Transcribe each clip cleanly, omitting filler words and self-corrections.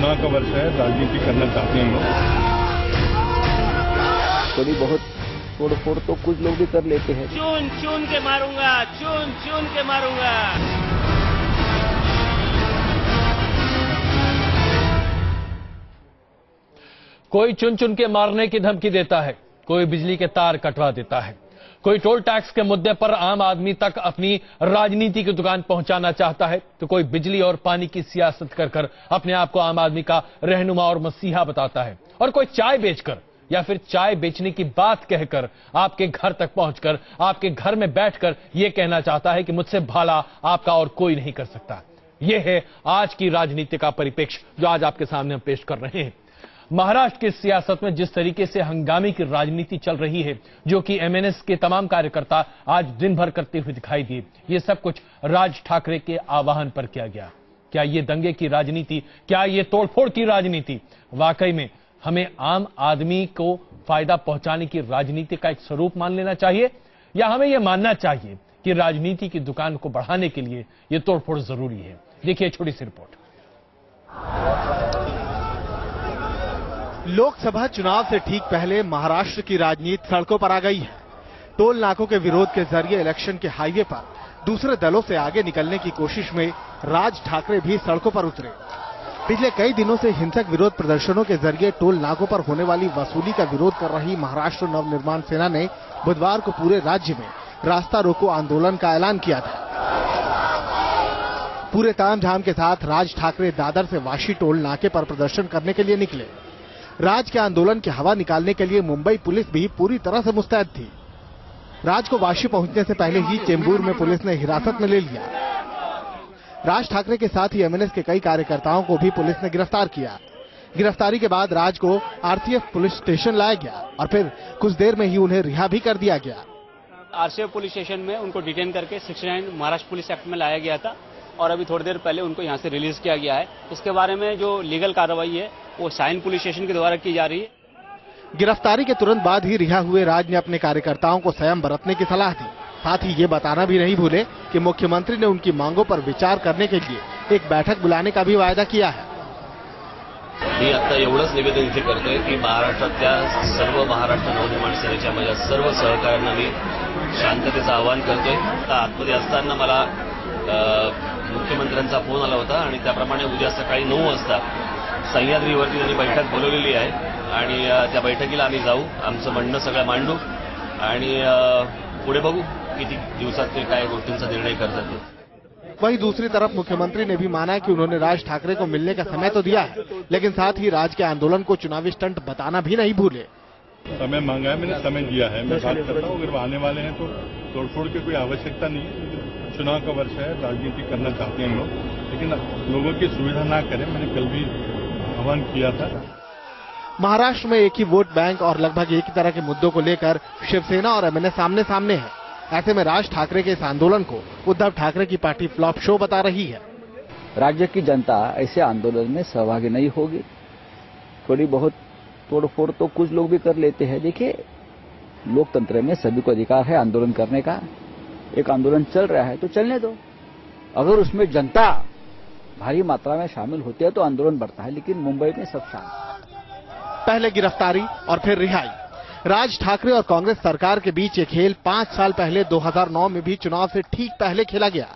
चुनाव का वर्ष है, राजनीति करना चाहते हैं लोग। थोड़ी बहुत तोड़फोड़ तो कुछ लोग भी कर लेते हैं। चुन चुन के मारूंगा, चुन चुन के मारूंगा। कोई चुन चुन के मारने की धमकी देता है, कोई बिजली के तार कटवा देता है, कोई टोल टैक्स के मुद्दे पर आम आदमी तक अपनी राजनीति की दुकान पहुंचाना चाहता है, तो कोई बिजली और पानी की सियासत कर कर अपने आप को आम आदमी का रहनुमा और मसीहा बताता है, और कोई चाय बेचकर या फिर चाय बेचने की बात कहकर आपके घर तक पहुंचकर आपके घर में बैठकर यह कहना चाहता है कि मुझसे भाला आपका और कोई नहीं कर सकता। यह है आज की राजनीति का परिप्रेक्ष्य जो आज आपके सामने हम पेश कर रहे हैं। महाराष्ट्र की सियासत में जिस तरीके से हंगामे की राजनीति चल रही है, जो कि एमएनएस के तमाम कार्यकर्ता आज दिन भर करते हुए दिखाई दिए, ये सब कुछ राज ठाकरे के आह्वान पर किया गया। क्या ये दंगे की राजनीति, क्या ये तोड़फोड़ की राजनीति वाकई में हमें आम आदमी को फायदा पहुंचाने की राजनीति का एक स्वरूप मान लेना चाहिए, या हमें यह मानना चाहिए कि राजनीति की दुकान को बढ़ाने के लिए यह तोड़फोड़ जरूरी है? देखिए छोटी सी रिपोर्ट। लोकसभा चुनाव से ठीक पहले महाराष्ट्र की राजनीति सड़कों पर आ गई है। टोल नाकों के विरोध के जरिए इलेक्शन के हाईवे पर दूसरे दलों से आगे निकलने की कोशिश में राज ठाकरे भी सड़कों पर उतरे। पिछले कई दिनों से हिंसक विरोध प्रदर्शनों के जरिए टोल नाकों पर होने वाली वसूली का विरोध कर रही महाराष्ट्र नवनिर्माण सेना ने बुधवार को पूरे राज्य में रास्ता रोको आंदोलन का ऐलान किया था। पूरे तामझाम के साथ राज ठाकरे दादर से वाशी टोल नाके पर प्रदर्शन करने के लिए निकले। राज के आंदोलन की हवा निकालने के लिए मुंबई पुलिस भी पूरी तरह से मुस्तैद थी। राज को वाशी पहुंचने से पहले ही चेंबूर में पुलिस ने हिरासत में ले लिया। राज ठाकरे के साथ ही एमएनएस के कई कार्यकर्ताओं को भी पुलिस ने गिरफ्तार किया। गिरफ्तारी के बाद राज को आरसीएफ पुलिस स्टेशन लाया गया और फिर कुछ देर में ही उन्हें रिहा भी कर दिया गया। आरसीएफ पुलिस स्टेशन में उनको डिटेन करके 69 महाराष्ट्र पुलिस एक्ट में लाया गया था और अभी थोड़ी देर पहले उनको यहाँ से रिलीज किया गया है। इसके बारे में जो लीगल कार्रवाई है वो साइन पुलिस स्टेशन के द्वारा की जा रही है। गिरफ्तारी के तुरंत बाद ही रिहा हुए राज ने अपने कार्यकर्ताओं को संयम बरतने की सलाह दी। साथ ही ये बताना भी नहीं भूले कि मुख्यमंत्री ने उनकी मांगों पर विचार करने के लिए एक बैठक बुलाने का भी वायदा किया है। मी आता एवढंच निवेदन इथे करतोय की महाराष्ट्रातल्या सर्व महाराष्ट्र नवनिर्माण सेनेच्या माझ्या सर्व सहकाऱ्यांना मी शांततेचं आवाहन करतोय। आतमध्ये असताना मला मुख्यमंत्र्यांचा फोन आला होता आणि त्याप्रमाणे उद्या सकाळी 9 वाजता सह्याद्रीवरती त्यांनी बैठक बोलवलेली आहे आणि त्या बैठकीला आम्ही जाऊ, आमचं म्हणणं सगळं मांडू आणि पुढे बघू किती दिवसात ते काय गोष्टींचा निर्णय करतात। वहीं दूसरी तरफ मुख्यमंत्री ने भी माना कि उन्होंने राज ठाकरे को मिलने का समय तो दिया है, लेकिन साथ ही राज के आंदोलन को चुनावी स्टंट बताना भी नहीं भूले। समय मांगा है, मैंने समय दिया है, मैं बात करता हूँ। अगर वो आने वाले हैं तो तोड़फोड़ की कोई आवश्यकता नहीं है। चुनाव का वर्ष है, राजनीति करना चाहते हैं लोग, लेकिन लोगों की सुविधा ना करें, मैंने कल भी आह्वान किया था। महाराष्ट्र में एक ही वोट बैंक और लगभग एक ही तरह के मुद्दों को लेकर शिवसेना और एमएनएस सामने सामने है। ऐसे में राज ठाकरे के इस आंदोलन को उद्धव ठाकरे की पार्टी फ्लॉप शो बता रही है। राज्य की जनता ऐसे आंदोलन में सहभागी नहीं होगी। थोड़ी बहुत तोड़फोड़ तो कुछ लोग भी कर लेते हैं। देखिए, लोकतंत्र में सभी को अधिकार है आंदोलन करने का। एक आंदोलन चल रहा है तो चलने दो। अगर उसमें जनता भारी मात्रा में शामिल होती है तो आंदोलन बढ़ता है, लेकिन मुंबई में सब शांत। पहले गिरफ्तारी और फिर रिहाई। राज ठाकरे और कांग्रेस सरकार के बीच ये खेल 5 साल पहले 2009 में भी चुनाव से ठीक पहले खेला गया,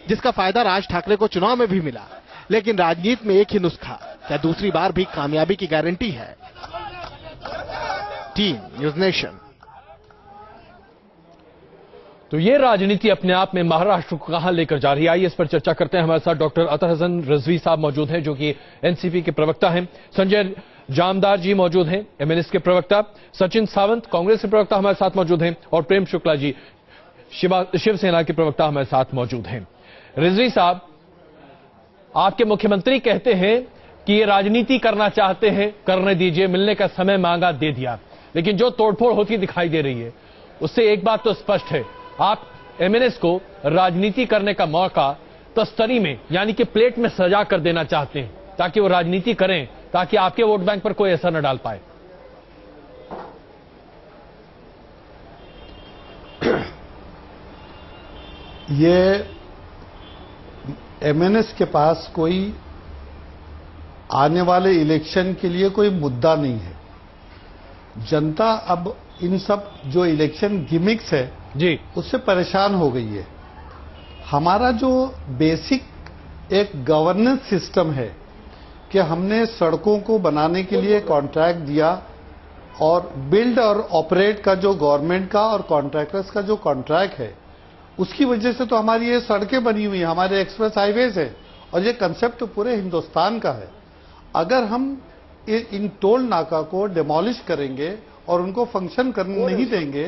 जिसका फायदा राज ठाकरे को चुनाव में भी मिला। लेकिन राजनीति में एक ही नुस्खा, क्या दूसरी बार भी कामयाबी की गारंटी है? Team news nation. तो ये राजनीति अपने आप में महाराष्ट्र को कहां लेकर जा रही है, आइए इस पर चर्चा करते हैं। हमारे साथ डॉक्टर अतर हसन रिजवी साहब मौजूद हैं, जो कि एनसीपी के प्रवक्ता हैं। संजय जामदार जी मौजूद हैं, एमएनएस के प्रवक्ता। सचिन सावंत कांग्रेस के प्रवक्ता हमारे साथ मौजूद हैं, और प्रेम शुक्ला जी शिवसेना के प्रवक्ता हमारे साथ मौजूद हैं। रिजवी साहब, आपके मुख्यमंत्री कहते हैं कि ये राजनीति करना चाहते हैं, करने दीजिए, मिलने का समय मांगा, दे दिया। लेकिन जो तोड़फोड़ होती दिखाई दे रही है उससे एक बात तो स्पष्ट है, आप एमएनएस को राजनीति करने का मौका तस्तरी में यानी कि प्लेट में सजा कर देना चाहते हैं, ताकि वो राजनीति करें, ताकि आपके वोट बैंक पर कोई असर न डाल पाए। ये एमएनएस के पास कोई आने वाले इलेक्शन के लिए कोई मुद्दा नहीं है। जनता अब इन सब जो इलेक्शन गिमिक्स है जी, उससे परेशान हो गई है। हमारा जो बेसिक एक गवर्नेंस सिस्टम है कि हमने सड़कों को बनाने के लिए कॉन्ट्रैक्ट दिया और बिल्ड और ऑपरेट का जो गवर्नमेंट का और कॉन्ट्रैक्टर्स का जो कॉन्ट्रैक्ट है, उसकी वजह से तो हमारी ये सड़कें बनी हुई हैं, हमारे एक्सप्रेस हाईवेज है और ये कंसेप्ट पूरे हिंदुस्तान का है। अगर हम इन टोल नाका को डिमोलिश करेंगे और उनको फंक्शन करने नहीं देंगे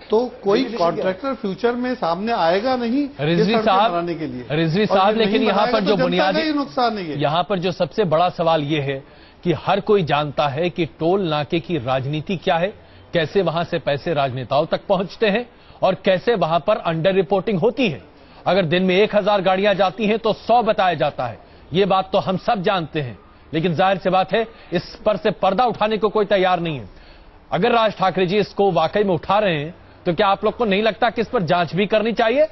तो कोई कॉन्ट्रैक्टर फ्यूचर में सामने आएगा नहीं रिजवी साहब बनाने के लिए। रिजवी साहब, लेकिन यहाँ पर जो बुनियादी नुकसान नहीं है, यहाँ पर जो सबसे बड़ा सवाल ये है कि हर कोई जानता है कि टोल नाके की राजनीति क्या है, कैसे वहां से पैसे राजनेताओं तक पहुंचते हैं और कैसे वहां पर अंडर रिपोर्टिंग होती है। अगर दिन में 1000 गाड़ियां जाती हैं तो 100 बताया जाता है। ये बात तो हम सब जानते हैं, लेकिन जाहिर सी बात है इस पर से पर्दा उठाने को कोई तैयार नहीं है। अगर राज ठाकरे जी इसको वाकई में उठा रहे हैं तो क्या आप लोग को नहीं लगता कि इस पर जांच भी करनी चाहिए?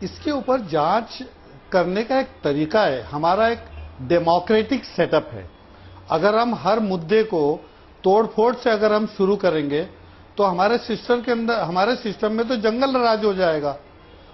इसके ऊपर जांच करने का एक तरीका है, हमारा एक डेमोक्रेटिक सेटअप है। अगर हम हर मुद्दे को तोड़फोड़ से अगर हम शुरू करेंगे तो हमारे सिस्टम के अंदर, हमारे सिस्टम में तो जंगल राज हो जाएगा।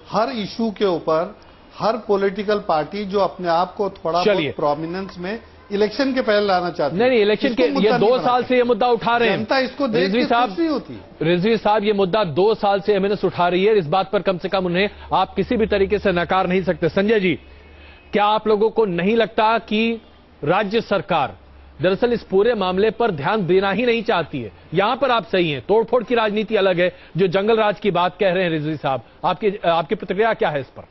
हर इशू के ऊपर हर पॉलिटिकल पार्टी जो अपने आप को थोड़ा बहुत प्रोमिनेंस में इलेक्शन के पहले लाना चाहती है, नहीं, इलेक्शन के ये 2 साल से ये मुद्दा उठा रहे हैं। जनता इसको देख के खुश नहीं होती। रिजवी साहब, ये मुद्दा 2 साल से एमएनएस उठा रही है, इस बात पर कम से कम उन्हें आप किसी भी तरीके से नकार नहीं सकते। संजय जी, क्या आप लोगों को नहीं लगता कि राज्य सरकार दरअसल इस पूरे मामले पर ध्यान देना ही नहीं चाहती है? यहां पर आप सही हैं, तोड़फोड़ की राजनीति अलग है, जो जंगल राज की बात कह रहे हैं रिजवी साहब, आपकी प्रतिक्रिया क्या है इस पर?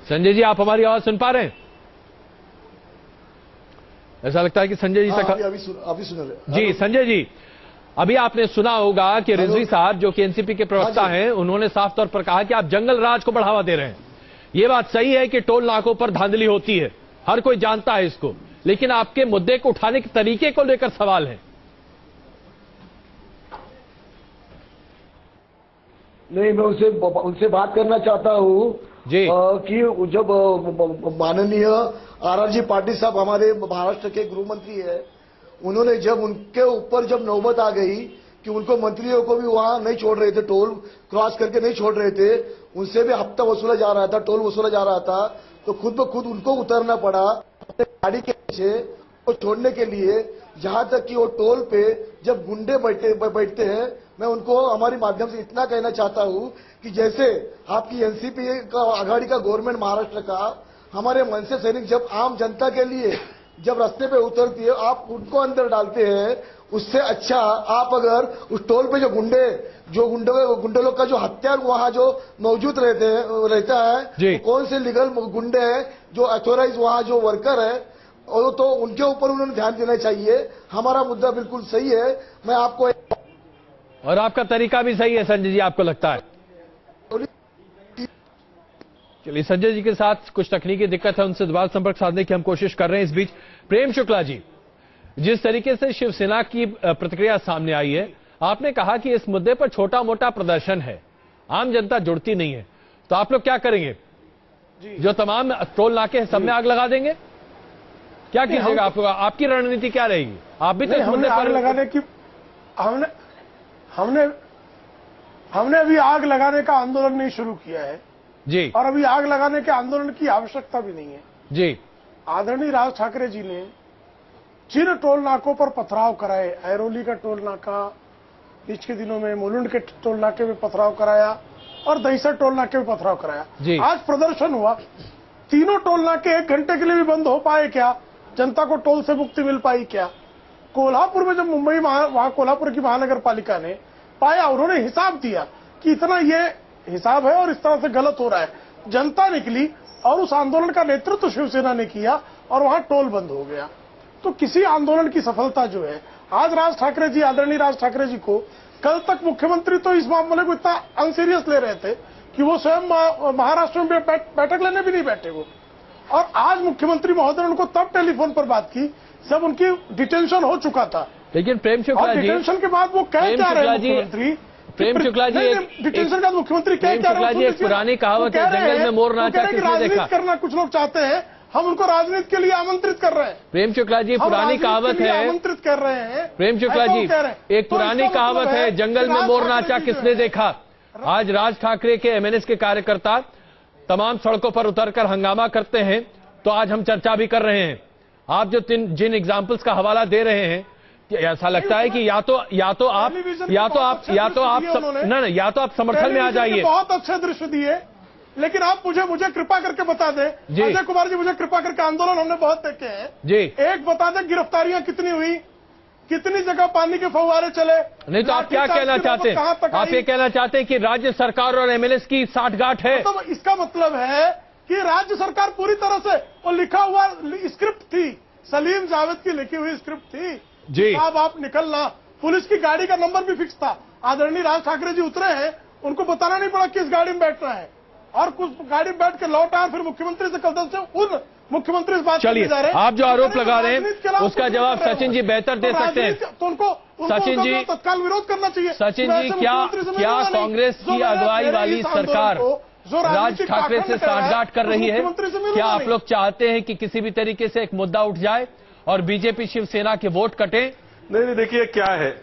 संजय जी, आप हमारी आवाज सुन पा रहे हैं? ऐसा लगता है कि संजय जी तक अभी सुन रहे जी। संजय जी, अभी आपने सुना होगा कि रिजवी साहब जो कि एनसीपी के प्रवक्ता हैं, उन्होंने साफ तौर पर कहा कि आप जंगल राज को बढ़ावा दे रहे हैं। ये बात सही है कि टोल नाकों पर धांधली होती है, हर कोई जानता है इसको, लेकिन आपके मुद्दे को उठाने के तरीके को लेकर सवाल है। नहीं, मैं उनसे बात करना चाहता हूँ जी कि जब माननीय आरआरजी पाटिल साहब हमारे महाराष्ट्र के गृह मंत्री है, उन्होंने जब उनके ऊपर जब नौबत आ गई कि उनको मंत्रियों को भी वहां नहीं छोड़ रहे थे, टोल क्रॉस करके नहीं छोड़ रहे थे, उनसे भी हफ्ता वसूला जा रहा था, टोल वसूला जा रहा था, तो खुद ब खुद उनको उतरना पड़ा अपने गाड़ी के पीछे वो छोड़ने के लिए। जहां तक कि वो टोल पे जब गुंडे बैठते हैं, मैं उनको हमारी माध्यम से इतना कहना चाहता हूं कि जैसे आपकी एनसीपी का आघाड़ी का गवर्नमेंट महाराष्ट्र का, हमारे मनसे सैनिक जब आम जनता के लिए जब रास्ते पे उतरती है, आप उनको अंदर डालते हैं, उससे अच्छा आप अगर उस टोल पे जो गुंडे लोग का जो हथियार वहां जो मौजूद रहता है, कौन से लीगल गुंडे हैं, जो अथोराइज वहां जो वर्कर है, और तो उनके ऊपर उन्होंने ध्यान देना चाहिए। हमारा मुद्दा बिल्कुल सही है। मैं आपको और आपका तरीका भी सही है संजय जी, आपको लगता है? चलिए, संजय जी के साथ कुछ तकनीकी दिक्कत है, उनसे दोबारा संपर्क साधने की हम कोशिश कर रहे हैं। इस बीच प्रेम शुक्ला जी, जिस तरीके से शिवसेना की प्रतिक्रिया सामने आई है, आपने कहा कि इस मुद्दे पर छोटा मोटा प्रदर्शन है, आम जनता जुड़ती नहीं है, तो आप लोग क्या करेंगे? जो तमाम टोल नाके सब में आग लगा देंगे? क्या कीजिएगा आप लोग? आपकी रणनीति क्या रहेगी? आप भी तो इस मुद्दे पर लगाने की हमने अभी आग लगाने का आंदोलन नहीं शुरू किया है जी, और अभी आग लगाने के आंदोलन की आवश्यकता भी नहीं है जी। आदरणीय राज ठाकरे जी ने जिन टोल नाकों पर पथराव कराए, ऐरोली का टोल नाका, बीच के दिनों में मुलुंड के टोल नाके में पथराव कराया और दहीसर टोल नाके में पथराव कराया। आज प्रदर्शन हुआ, तीनों टोल नाके 1 घंटे के लिए भी बंद हो पाए क्या? जनता को टोल से मुक्ति मिल पाई क्या? कोल्हापुर में जब मुंबई वहां कोल्हापुर की महानगर पालिका ने पाया, उन्होंने हिसाब दिया कि इतना ये हिसाब है और इस तरह से गलत हो रहा है, जनता निकली और उस आंदोलन का नेतृत्व शिवसेना ने किया और वहां टोल बंद हो गया। तो किसी आंदोलन की सफलता जो है, आज राज ठाकरे जी, आदरणीय राज ठाकरे जी को, कल तक मुख्यमंत्री तो इस मामले को इतना अनसीरियस ले रहे थे कि वो स्वयं महाराष्ट्र में बैठक लेने भी नहीं बैठे वो, और आज मुख्यमंत्री महोदय ने उनको तब टेलीफोन पर बात की जब उनकी डिटेंशन हो चुका था, लेकिन प्रेम शुक्ला जी, डिटेंशन के बाद वो कह क्या रहे हैं मुख्यमंत्री? प्रेम शुक्ला जी, डिटेंशन का मुख्यमंत्री कह क्या रहे हैं? एक पुरानी कहावत है, जंगल में मोर नाचा किसने देखा। करना कुछ लोग चाहते हैं, हम उनको राजनीति के लिए आमंत्रित कर रहे हैं। प्रेम शुक्ला जी, पुरानी कहावत है, आमंत्रित कर रहे हैं। प्रेम शुक्ला जी, एक पुरानी कहावत है, जंगल में मोर नाचा किसने देखा। आज राज ठाकरे के एमएनएस के कार्यकर्ता तमाम सड़कों पर उतरकर हंगामा करते हैं, तो आज हम चर्चा भी कर रहे हैं। आप जो जिन एग्जाम्पल्स का हवाला दे रहे हैं, ऐसा लगता है कि या तो आप समर्थन में आ जाइए। बहुत अच्छे दृश्य दिए, लेकिन आप मुझे कृपा करके बता दें अजय कुमार जी, मुझे कृपा करके, आंदोलन हमने बहुत देखे हैं जी, एक बता दें गिरफ्तारियां कितनी हुई, कितनी जगह पानी के फव्वारे चले। नहीं तो आप क्या कहना चाहते हैं? आप ये कहना चाहते हैं कि राज्य सरकार और एमएनएस की साठगांठ है? तो इसका मतलब है कि राज्य सरकार पूरी तरह से, वो लिखा हुआ स्क्रिप्ट थी, सलीम जावेद की लिखी हुई स्क्रिप्ट थी जी। अब आप निकलना, पुलिस की गाड़ी का नंबर भी फिक्स था। आदरणीय राज ठाकरे जी उतरे हैं, उनको बताना नहीं पड़ा किस गाड़ी में बैठना है, और कुछ गाड़ी में बैठ के लौट आए, फिर मुख्यमंत्री से कल से उन मुख्यमंत्री से बात करने जा रहे हैं। आप जो आरोप लगा रहे हैं उसका जवाब सचिन जी बेहतर दे सकते हैं। तो उनको सचिन जी तत्काल विरोध करना चाहिए। सचिन जी, क्या कांग्रेस की अगुवाई वाली सरकार राज ठाकरे से साठगांठ कर रही है? क्या आप लोग चाहते हैं कि किसी भी तरीके से एक मुद्दा उठ जाए और बीजेपी शिवसेना के वोट कटे? नहीं, देखिए क्या है,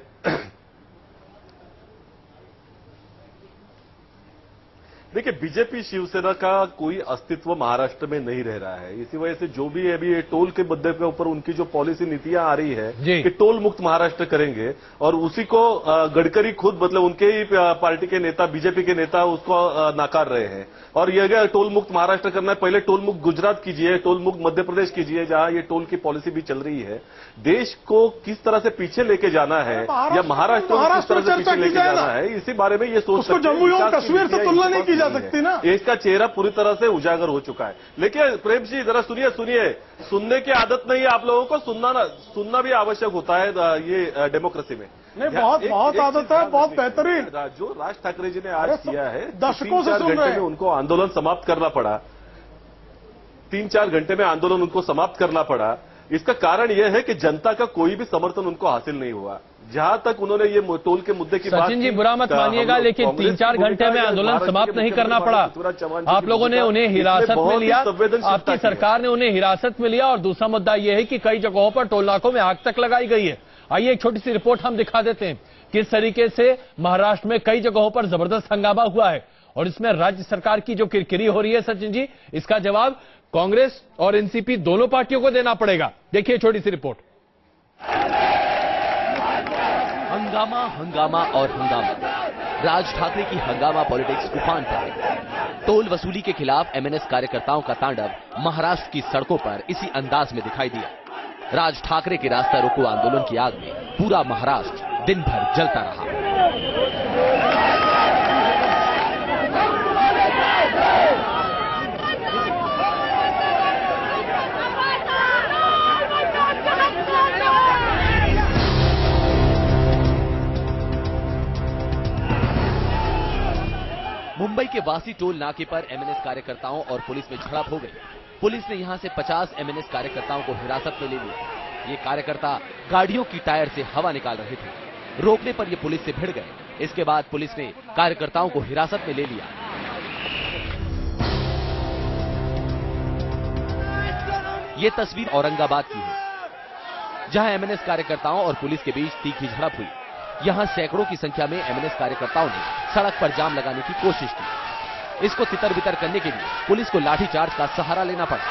देखिए बीजेपी शिवसेना का कोई अस्तित्व महाराष्ट्र में नहीं रह रहा है। इसी वजह से जो भी अभी टोल के मुद्दे के ऊपर उनकी जो पॉलिसी नीतियां आ रही है कि टोल मुक्त महाराष्ट्र करेंगे, और उसी को गडकरी खुद, मतलब उनके ही पार्टी के नेता, बीजेपी के नेता उसको नाकार रहे हैं। और ये अगर टोल मुक्त महाराष्ट्र करना है, पहले टोल मुक्त गुजरात कीजिए, टोल मुक्त मध्य प्रदेश कीजिए, जहां ये टोल की पॉलिसी भी चल रही है। देश को किस तरह से पीछे लेके जाना है या महाराष्ट्र को किस तरह से पीछे लेके जाना है, इसी बारे में ये सोच सकते हैं। जम्मू और कश्मीर से तुलना नहीं की जा सकती ना। इसका चेहरा पूरी तरह से उजागर हो चुका है। लेकिन प्रेम जी जरा सुनिए, सुनने की आदत नहीं है आप लोगों को, सुनना भी आवश्यक होता है ये डेमोक्रेसी में। नहीं, बहुत आदत है, बहुत बेहतरीन। जो राज ठाकरे जी ने आज किया है, दशकों से 3-4 घंटे में उनको आंदोलन समाप्त करना पड़ा, 3-4 घंटे में आंदोलन उनको समाप्त करना पड़ा। इसका कारण यह है कि जनता का कोई भी समर्थन उनको हासिल नहीं हुआ। जहां तक उन्होंने ये टोल के मुद्दे की बात, सचिन जी बुरा मत मानिएगा, लेकिन 3-4 घंटे में आंदोलन समाप्त नहीं करना पड़ा। आप लोगों ने उन्हें हिरासत में लिया, आपकी सरकार ने उन्हें हिरासत में लिया। और दूसरा मुद्दा यह है कि कई जगहों पर टोल नाकों में आग तक लगाई गई है। आइए एक छोटी सी रिपोर्ट हम दिखा देते हैं किस तरीके से महाराष्ट्र में कई जगहों पर जबरदस्त हंगामा हुआ है, और इसमें राज्य सरकार की जो किरकिरी हो रही है सचिन जी, इसका जवाब कांग्रेस और एनसीपी दोनों पार्टियों को देना पड़ेगा। देखिए छोटी सी रिपोर्ट। हंगामा, हंगामा और हंगामा। राज ठाकरे की हंगामा पॉलिटिक्स उफान पर है। टोल वसूली के खिलाफ एमएनएस कार्यकर्ताओं का तांडव महाराष्ट्र की सड़कों पर इसी अंदाज में दिखाई दिया। राज ठाकरे के रास्ता रोको आंदोलन की आग में पूरा महाराष्ट्र दिन भर जलता रहा। मुंबई के वासी टोल नाके पर एमएनएस कार्यकर्ताओं और पुलिस में झड़प हो गई। पुलिस ने यहां से 50 एमएनएस कार्यकर्ताओं को हिरासत में ले लिया। ये कार्यकर्ता गाड़ियों की टायर से हवा निकाल रहे थे। रोकने पर ये पुलिस से भिड़ गए। इसके बाद पुलिस ने कार्यकर्ताओं को हिरासत में ले लिया। ये तस्वीर औरंगाबाद की है, जहां एमएनएस कार्यकर्ताओं और पुलिस के बीच तीखी झड़प हुई। यहां सैकड़ों की संख्या में एमएनएस कार्यकर्ताओं ने सड़क पर जाम लगाने की कोशिश की। इसको तितर-बितर करने के लिए पुलिस को लाठीचार्ज का सहारा लेना पड़ा।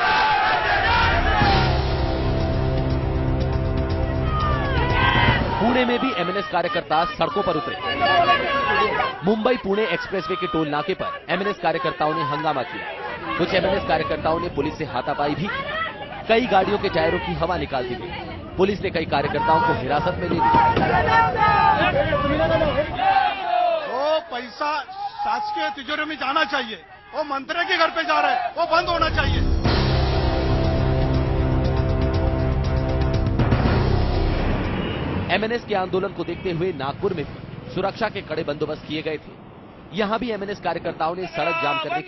पुणे में भी एमएनएस कार्यकर्ता सड़कों पर उतरे। मुंबई पुणे एक्सप्रेसवे के टोल नाके पर एमएनएस कार्यकर्ताओं ने हंगामा किया। कुछ एमएनएस कार्यकर्ताओं ने पुलिस से हाथापाई भी की। कई गाड़ियों के टायरों की हवा निकाल दी गई। पुलिस ने कई कार्यकर्ताओं को हिरासत में ले लिया। वो पैसा शासकीय तिजोरी में जाना चाहिए, वो मंत्री के घर पे जा रहा है, वो बंद होना चाहिए। एमएनएस के आंदोलन को देखते हुए नागपुर में भी सुरक्षा के कड़े बंदोबस्त किए गए थे। यहां भी एमएनएस कार्यकर्ताओं ने सड़क जाम करने की